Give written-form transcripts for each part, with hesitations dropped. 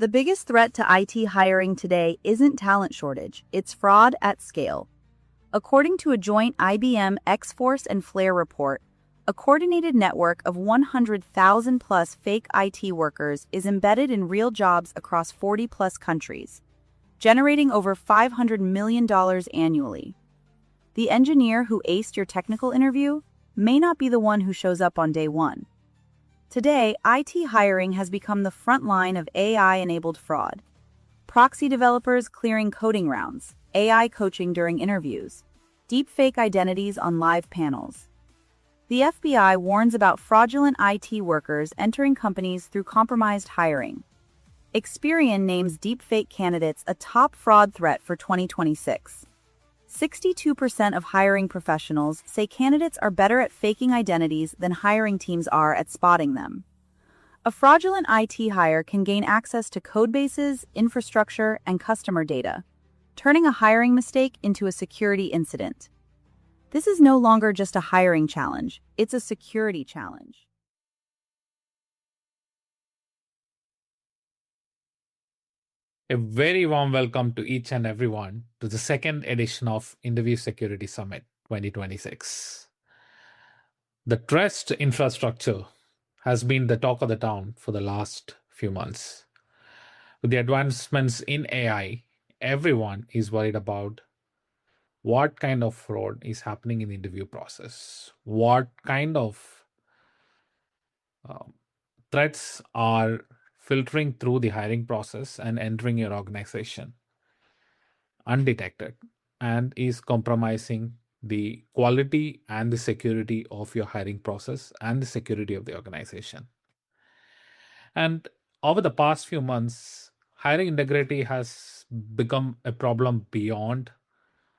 The biggest threat to IT hiring today isn't talent shortage, it's fraud at scale. According to a joint IBM X-Force and Flare report, a coordinated network of 100,000 plus fake IT workers is embedded in real jobs across 40 plus countries, generating over $500 million annually. The engineer who aced your technical interview may not be the one who shows up on day one. Today, IT hiring has become the front line of AI-enabled fraud. Proxy developers clearing coding rounds, AI coaching during interviews, deepfake identities on live panels. The FBI warns about fraudulent IT workers entering companies through compromised hiring. Experian names deepfake candidates a top fraud threat for 2026. 62% of hiring professionals say candidates are better at faking identities than hiring teams are at spotting them. A fraudulent IT hire can gain access to codebases, infrastructure, and customer data, turning a hiring mistake into a security incident. This is no longer just a hiring challenge, it's a security challenge. A very warm welcome to each and everyone to the second edition of Interview Security Summit 2026. The trust infrastructure has been the talk of the town for the last few months. With the advancements in AI, everyone is worried about what kind of fraud is happening in the interview process, what kind of threats are filtering through the hiring process and entering your organization undetected and is compromising the quality and the security of your hiring process and the security of the organization. And over the past few months, hiring integrity has become a problem beyond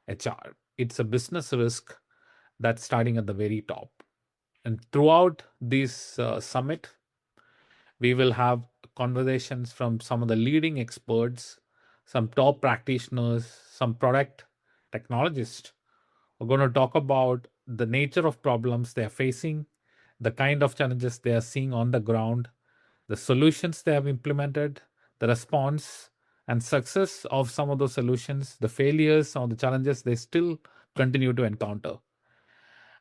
HR. It's a business risk that's starting at the very top. And throughout this summit, we will have conversations from some of the leading experts, some top practitioners, some product technologists. We're going to talk about the nature of problems they are facing, the kind of challenges they are seeing on the ground, the solutions they have implemented, the response and success of some of those solutions, the failures or the challenges they still continue to encounter.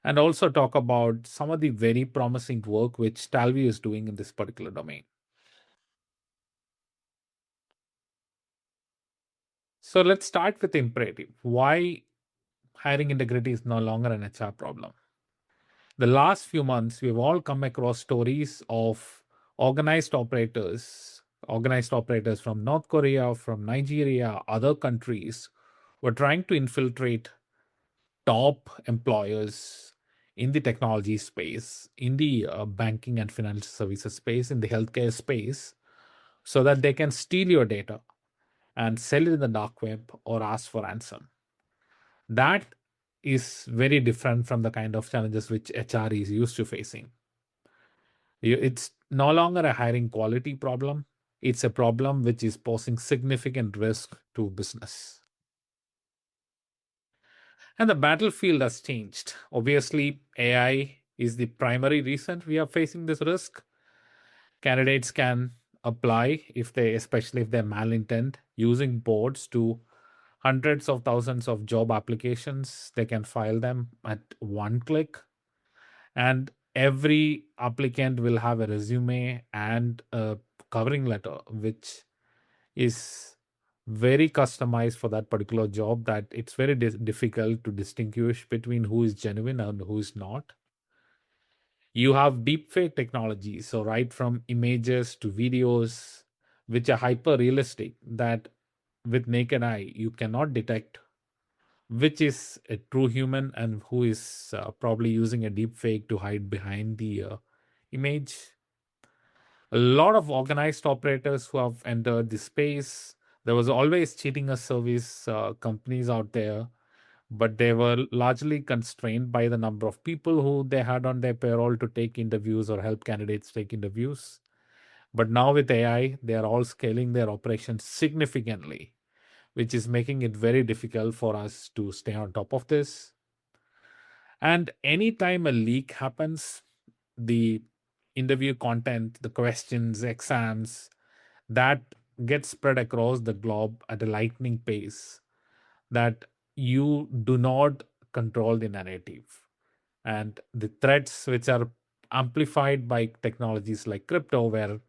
And also talk about some of the very promising work which Talview is doing in this particular domain. So let's start with the imperative. Why hiring integrity is no longer an HR problem? The last few months, we've all come across stories of organized operators from North Korea, from Nigeria, other countries, were trying to infiltrate top employers in the technology space, in the banking and financial services space, in the healthcare space, so that they can steal your data and sell it in the dark web or ask for ransom. That is very different from the kind of challenges which HR is used to facing. It's no longer a hiring quality problem. It's a problem which is posing significant risk to business. And the battlefield has changed. Obviously, AI is the primary reason we are facing this risk. Candidates can apply especially if they're malintent, using bots to hundreds of thousands of job applications. They can file them at one click, and every applicant will have a resume and a covering letter which is very customized for that particular job, that it's very difficult to distinguish between who is genuine and who is not. You have deepfake technology, so right from images to videos which are hyper realistic, that with naked eye you cannot detect which is a true human and who is probably using a deep fake to hide behind the image. A lot of organized operators who have entered the space. There was always cheating a service companies out there, but they were largely constrained by the number of people who they had on their payroll to take interviews or help candidates take interviews. But now with AI, they are all scaling their operations significantly, which is making it very difficult for us to stay on top of this. And anytime a leak happens, the interview content, the questions, exams, that get spread across the globe at a lightning pace that you do not control the narrative. And the threats which are amplified by technologies like crypto, where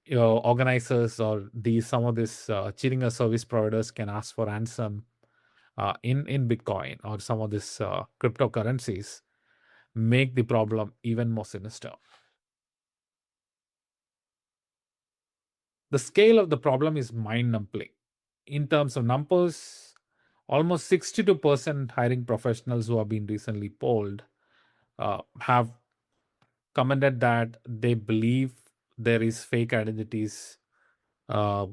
organizers or these some of these cheating or service providers can ask for ransom in Bitcoin or some of these cryptocurrencies, make the problem even more sinister. The scale of the problem is mind-numbing. In terms of numbers, almost 62% hiring professionals who have been recently polled have commented that they believe there is fake identities uh,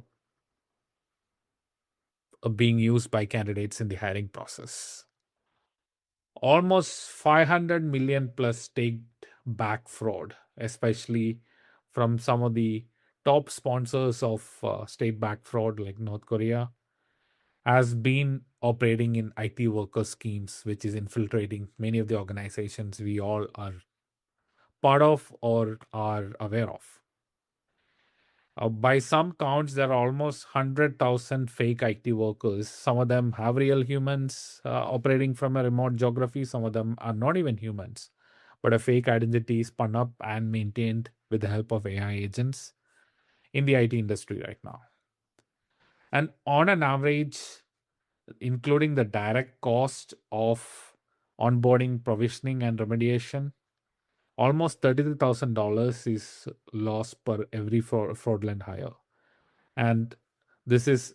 being used by candidates in the hiring process. Almost 500 million plus take back fraud, especially from some of the top sponsors of state back fraud like North Korea, has been operating in IT worker schemes, which is infiltrating many of the organizations we all are part of or are aware of. By some counts, there are almost 100,000 fake IT workers. Some of them have real humans operating from a remote geography. Some of them are not even humans, but a fake identity spun up and maintained with the help of AI agents in the IT industry right now. And on an average, including the direct cost of onboarding, provisioning, and remediation, almost $33,000 is lost per every fraudulent hire. And this is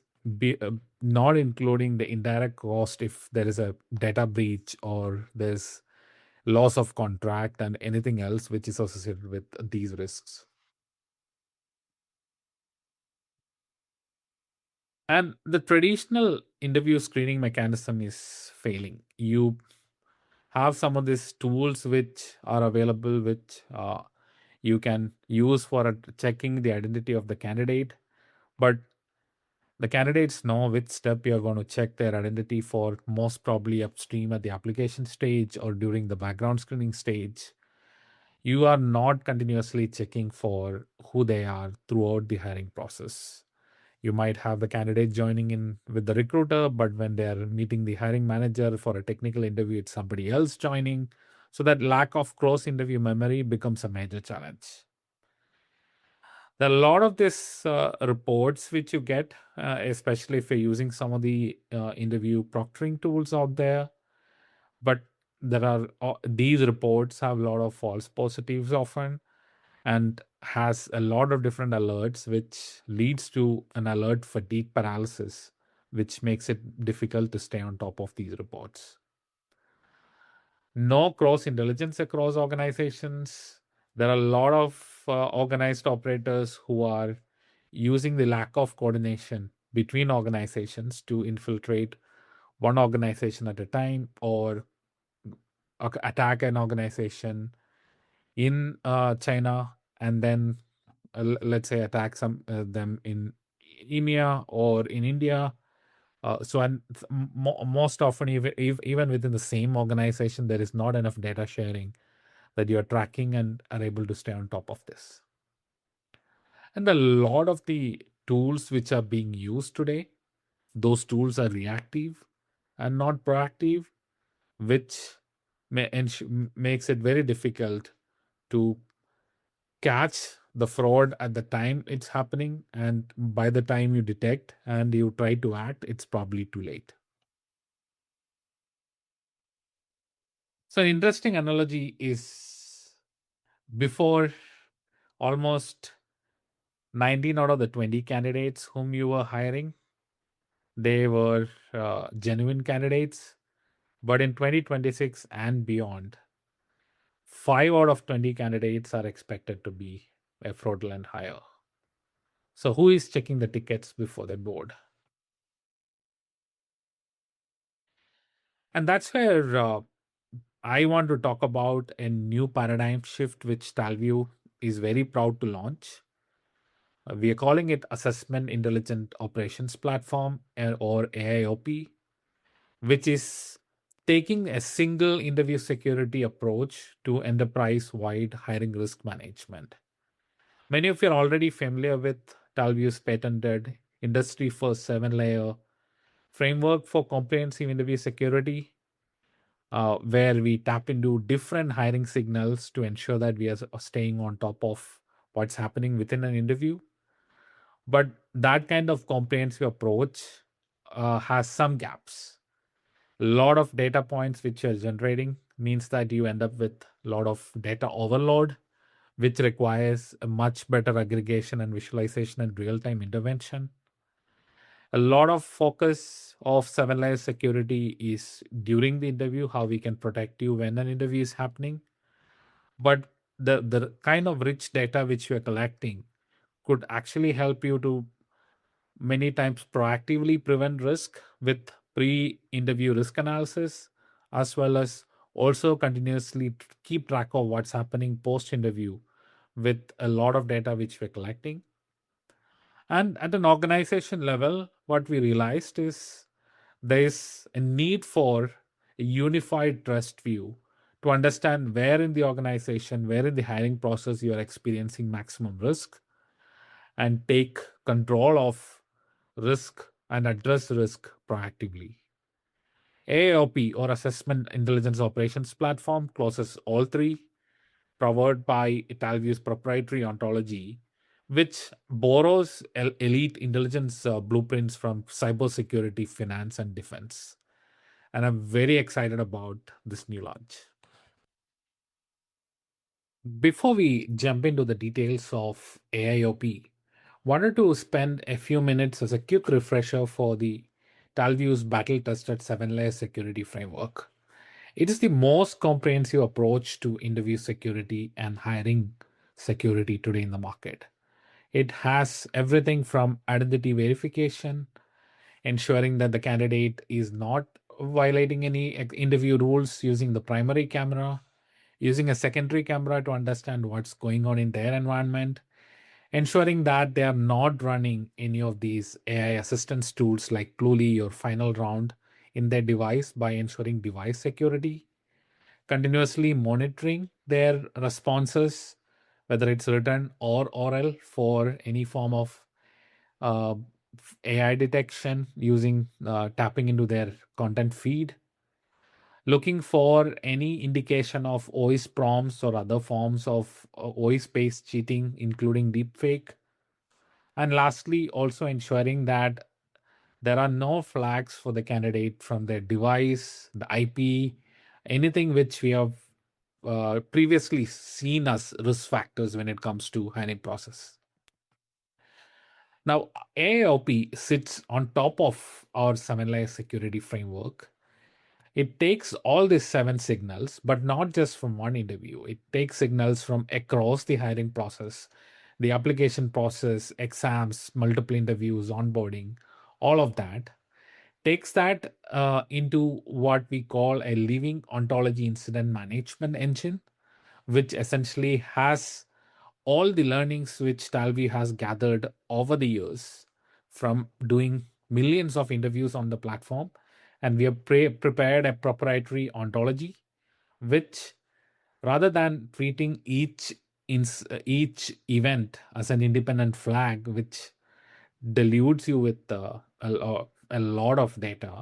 not including the indirect cost if there is a data breach or there's loss of contract and anything else which is associated with these risks. And the traditional interview screening mechanism is failing. You have some of these tools which are available, which you can use for checking the identity of the candidate, but the candidates know which step you're going to check their identity for, most probably upstream at the application stage or during the background screening stage. You are not continuously checking for who they are throughout the hiring process. You might have the candidate joining in with the recruiter, but when they are meeting the hiring manager for a technical interview, it's somebody else joining. So that lack of cross interview memory becomes a major challenge. There are a lot of these reports which you get, especially if you're using some of the interview proctoring tools out there. But there are these reports have a lot of false positives often, and has a lot of different alerts, which leads to an alert fatigue paralysis, which makes it difficult to stay on top of these reports. No cross intelligence across organizations. There are a lot of organized operators who are using the lack of coordination between organizations to infiltrate one organization at a time, or attack an organization in China, and then let's say attack some them in EMEA or in India. And most often, even within the same organization, there is not enough data sharing that you're tracking and are able to stay on top of this. And a lot of the tools which are being used today, those tools are reactive and not proactive, which makes it very difficult to catch the fraud at the time it's happening. And by the time you detect and you try to act, it's probably too late. So, an interesting analogy is, before, almost 19 out of the 20 candidates whom you were hiring, they were genuine candidates. But in 2026 and beyond, 5 out of 20 candidates are expected to be a fraudulent hire. So, who is checking the tickets before they board? And that's where I want to talk about a new paradigm shift which Talview is very proud to launch. We are calling it Assessment Intelligent Operations Platform, or AIOP, which is taking a single interview security approach to enterprise wide hiring risk management. Many of you are already familiar with Talview's patented industry first 7 layer framework for comprehensive interview security, where we tap into different hiring signals to ensure that we are staying on top of what's happening within an interview. But that kind of comprehensive approach has some gaps. A lot of data points which you're generating means that you end up with a lot of data overload, which requires a much better aggregation and visualization and real-time intervention. A lot of focus of 7 layer security is during the interview, how we can protect you when an interview is happening. But the kind of rich data which you are collecting could actually help you to many times proactively prevent risk with pre-interview risk analysis, as well as also continuously keep track of what's happening post-interview with a lot of data which we're collecting. And at an organization level, what we realized is there is a need for a unified trust view to understand where in the organization, where in the hiring process you are experiencing maximum risk, and take control of risk and address risk proactively. AOP, or Assessment Intelligence Operations Platform, closes all three, powered by Talview's proprietary ontology, which borrows elite intelligence blueprints from cybersecurity, finance, and defense. And I'm very excited about this new launch. Before we jump into the details of AIOP, wanted to spend a few minutes as a quick refresher for the Talview's battle-tested 7 layer security framework. It is the most comprehensive approach to interview security and hiring security today in the market. It has everything from identity verification, ensuring that the candidate is not violating any interview rules using the primary camera, using a secondary camera to understand what's going on in their environment, ensuring that they are not running any of these AI assistance tools like Cluely or Final Round in their device by ensuring device security, continuously monitoring their responses, whether it's written or oral, for any form of uh, AI detection using tapping into their content feed, looking for any indication of OIS prompts or other forms of OIS based cheating, including deepfake. And lastly, also ensuring that there are no flags for the candidate from their device, the IP, anything which we have previously seen as risk factors when it comes to hiring process. Now, AOP sits on top of our 7 layer security framework. It takes all these 7 signals, but not just from one interview. It takes signals from across the hiring process, the application process, exams, multiple interviews, onboarding, all of that. Takes that into what we call a living ontology incident management engine, which essentially has all the learnings which Talview has gathered over the years from doing millions of interviews on the platform. And we have prepared a proprietary ontology, which, rather than treating each event as an independent flag, which deludes you with a lot of data,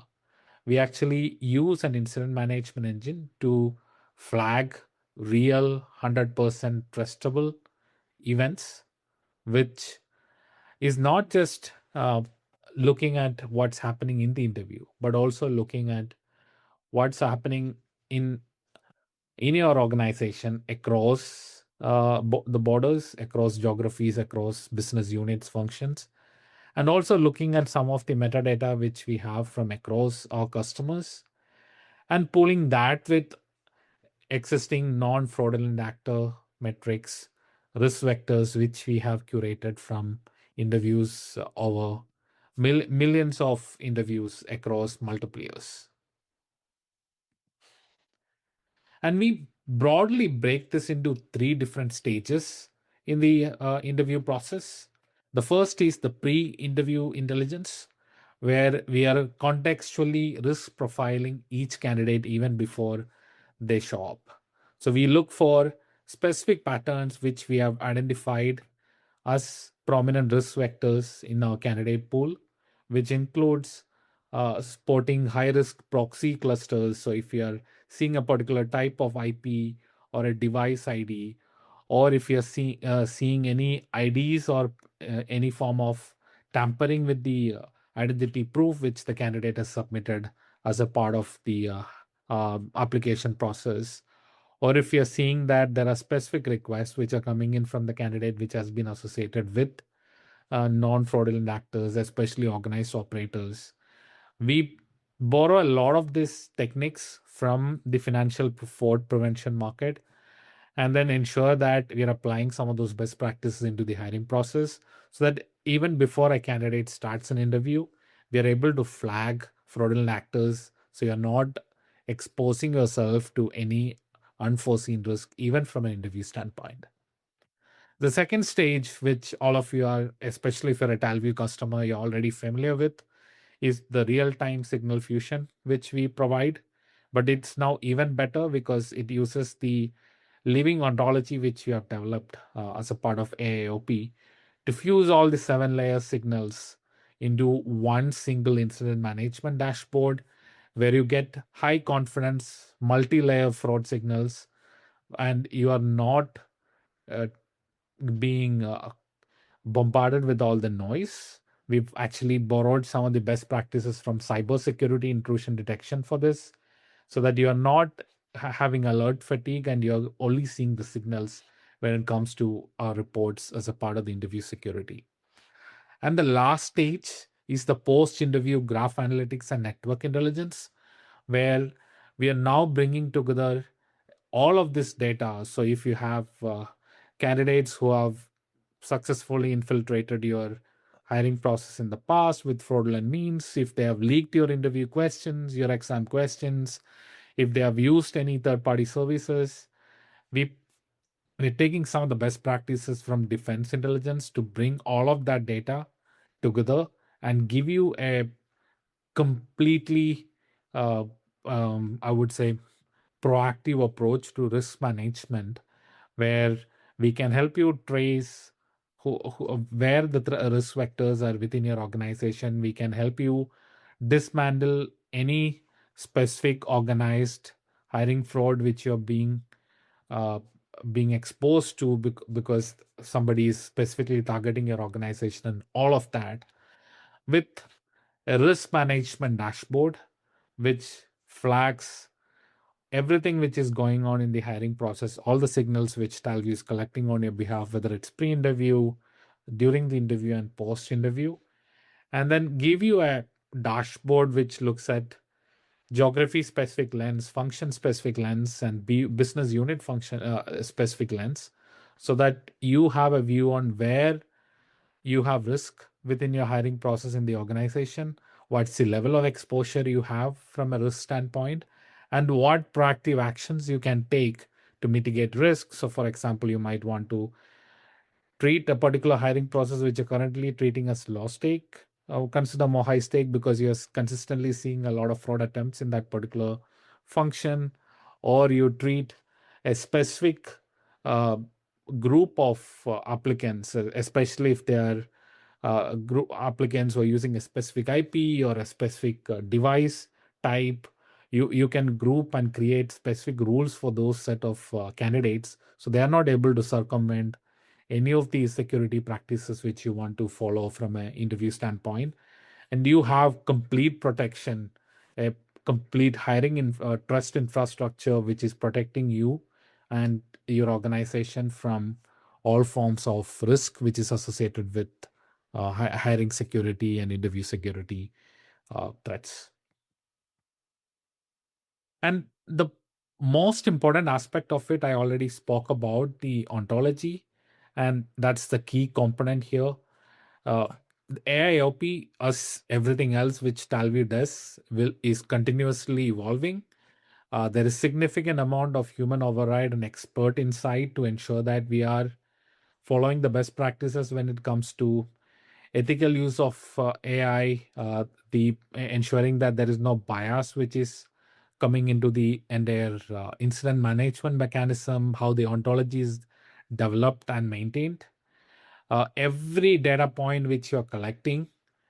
we actually use an incident management engine to flag real 100% trustable events, which is not just looking at what's happening in the interview, but also looking at what's happening in in your organization across the borders, across geographies, across business units, functions, and also looking at some of the metadata which we have from across our customers and pulling that with existing non-fraudulent actor metrics, risk vectors which we have curated from interviews over millions of interviews across multiple years. And we broadly break this into 3 different stages in the interview process. The first is the pre-interview intelligence, where we are contextually risk profiling each candidate even before they show up. So we look for specific patterns which we have identified as prominent risk vectors in our candidate pool, which includes supporting high risk proxy clusters. So, if you are seeing a particular type of IP or a device ID, or if you're seeing any IDs or any form of tampering with the identity proof which the candidate has submitted as a part of the application process, or if you're seeing that there are specific requests which are coming in from the candidate which has been associated with non-fraudulent actors, especially organized operators. We borrow a lot of these techniques from the financial fraud prevention market, and then ensure that we are applying some of those best practices into the hiring process, so that even before a candidate starts an interview, we are able to flag fraudulent actors, so you're not exposing yourself to any unforeseen risk even from an interview standpoint. The second stage, which all of you are, especially if you're a Talview customer, you're already familiar with, is the real time signal fusion, which we provide. But it's now even better because it uses the living ontology which we have developed as a part of AIOP to fuse all the 7 layer signals into one single incident management dashboard, where you get high confidence multi layer fraud signals, and you are not uh, being bombarded with all the noise. We've actually borrowed some of the best practices from cybersecurity intrusion detection for this, so that you are not having alert fatigue and you're only seeing the signals when it comes to our reports as a part of the interview security. And the last stage is the post interview graph analytics and network intelligence, where we are now bringing together all of this data. So if you have candidates who have successfully infiltrated your hiring process in the past with fraudulent means, if they have leaked your interview questions, your exam questions, if they have used any third party services, we we're taking some of the best practices from defense intelligence to bring all of that data together and give you a completely uh, I would say proactive approach to risk management, where we can help you trace where the risk vectors are within your organization. We can help you dismantle any specific organized hiring fraud which you're uh, being exposed to because somebody is specifically targeting your organization, and all of that with a risk management dashboard which flags everything which is going on in the hiring process, all the signals which Talview is collecting on your behalf, whether it's pre interview, during the interview, and post interview, and then give you a dashboard which looks at geography specific lens, function specific lens, and business unit function specific lens, so that you have a view on where you have risk within your hiring process in the organization, what's the level of exposure you have from a risk standpoint, and what proactive actions you can take to mitigate risk. So, for example, you might want to treat a particular hiring process which you're currently treating as low stake, or consider more high stake because you're consistently seeing a lot of fraud attempts in that particular function, or you treat a specific uh, group of applicants, especially if they are group applicants who are using a specific IP or a specific device type. You can group and create specific rules for those set of candidates, so they are not able to circumvent any of these security practices which you want to follow from an interview standpoint. And you have complete protection, a complete hiring trust infrastructure which is protecting you and your organization from all forms of risk which is associated with hiring security and interview security threats. And the most important aspect of it, I already spoke about the ontology, and that's the key component here. Uh, AIOP, as everything else which Talview does, is continuously evolving. There is significant amount of human override and expert insight to ensure that we are following the best practices when it comes to ethical use of AI, the ensuring that there is no bias which is coming into the entire incident management mechanism, how the ontology is developed and maintained. Every data point which you're collecting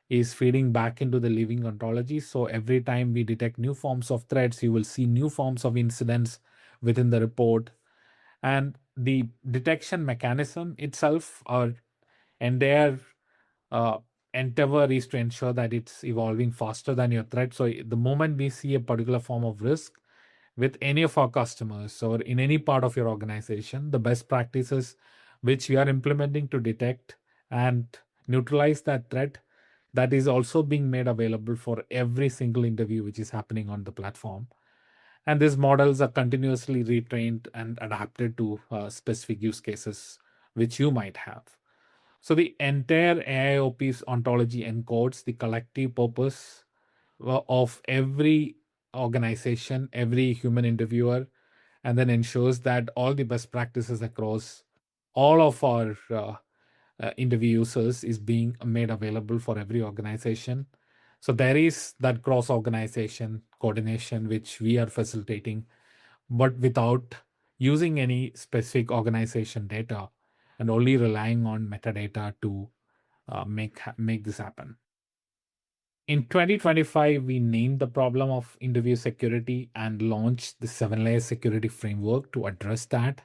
is feeding back into the living ontology. So every time we detect new forms of threats, you will see new forms of incidents within the report. And the detection mechanism itself, or and their uh, endeavor is to ensure that it's evolving faster than your threat. So the moment we see a particular form of risk with any of our customers or in any part of your organization, the best practices which we are implementing to detect and neutralize that threat, that is also being made available for every single interview which is happening on the platform. And these models are continuously retrained and adapted to specific use cases which you might have. So the entire AIOP's ontology encodes the collective purpose of every organization, every human interviewer, and then ensures that all the best practices across all of our interview users is being made available for every organization. So there is that cross organization coordination which we are facilitating, but without using any specific organization data and only relying on metadata to make this happen. In 2025, we named the problem of interview security and launched the 7 layer security framework to address that.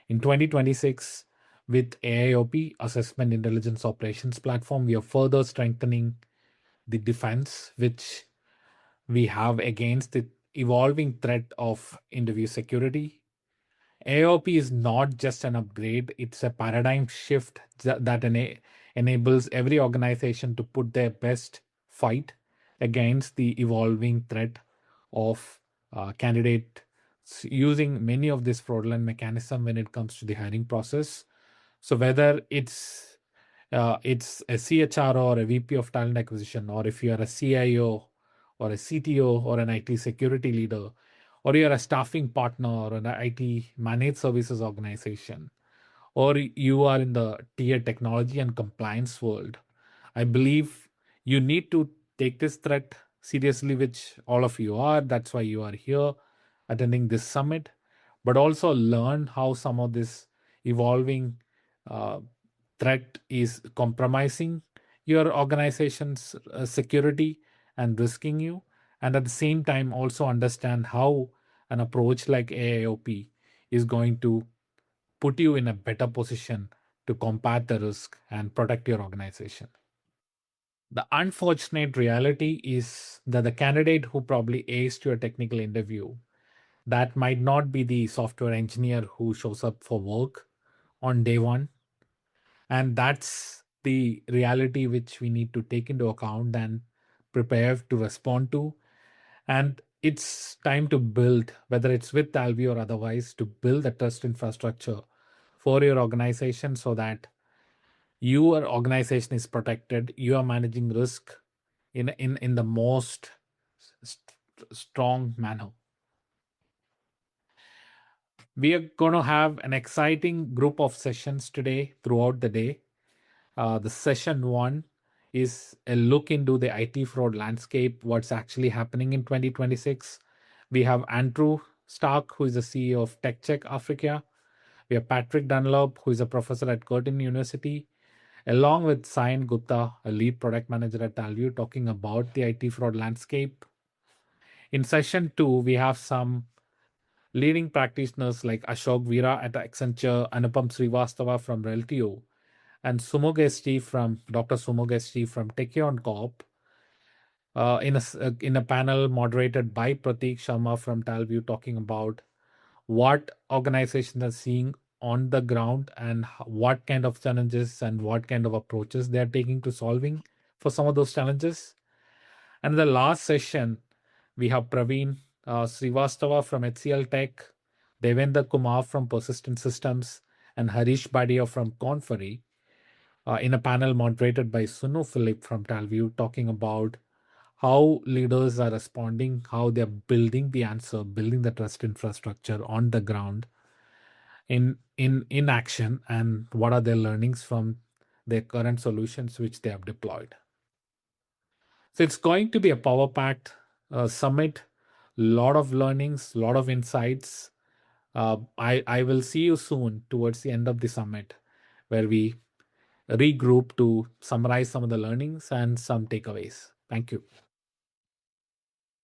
In 2026, with AIOP, Assessment Intelligence Operations Platform, we are further strengthening the defense which we have against the evolving threat of interview security. AOP is not just an upgrade, it's a paradigm shift that enables every organization to put their best fight against the evolving threat of candidate using many of this fraudulent mechanism when it comes to the hiring process. So whether it's a CHRO or a VP of talent acquisition, or if you are a CIO or a CTO or an IT security leader, or you're a staffing partner or an IT managed services organization, or you are in the tier technology and compliance world, I believe you need to take this threat seriously, which all of you are. That's why you are here attending this summit, but also learn how some of this evolving uh, threat is compromising your organization's security and risking you. And at the same time, also understand how an approach like AIOP is going to put you in a better position to combat the risk and protect your organization. The unfortunate reality is that the candidate who probably aced your technical interview, that might not be the software engineer who shows up for work on day one. And that's the reality which we need to take into account and prepare to respond to. And it's time to build, whether it's with Talview or otherwise, to build a trust infrastructure for your organization so that your organization is protected, you are managing risk in the most strong manner. We are going to have an exciting group of sessions today throughout the day. The session one is a look into the IT fraud landscape, what's actually happening in 2026. We have Andrew Stark, who is the CEO of TechCheck Africa. We have Patrick Dunlop, who is a professor at Curtin University, along with Sayan Gupta, a lead product manager at Talview, talking about the IT fraud landscape. In session two, we have some leading practitioners like Ashok Veera at Accenture, Anupam Srivastava from Reltio, and Sumogesti from Dr. Sumogesti from Techion Corp. In a panel moderated by Prateek Sharma from Talview, talking about what organizations are seeing on the ground and what kind of challenges and what kind of approaches they are taking to solving for some of those challenges. And the last session, we have Praveen Srivastava from HCL Tech, Devendra Kumar from Persistent Systems, and Harish Badia from Conferry, in a panel moderated by Sunu Philip from Talview, talking about how leaders are responding, how they're building the answer, building the trust infrastructure on the ground in action, and what are their learnings from their current solutions which they have deployed. So it's going to be a power packed summit, lot of learnings, lot of insights. I will see you soon towards the end of the summit, where we regroup to summarize some of the learnings and some takeaways. Thank you.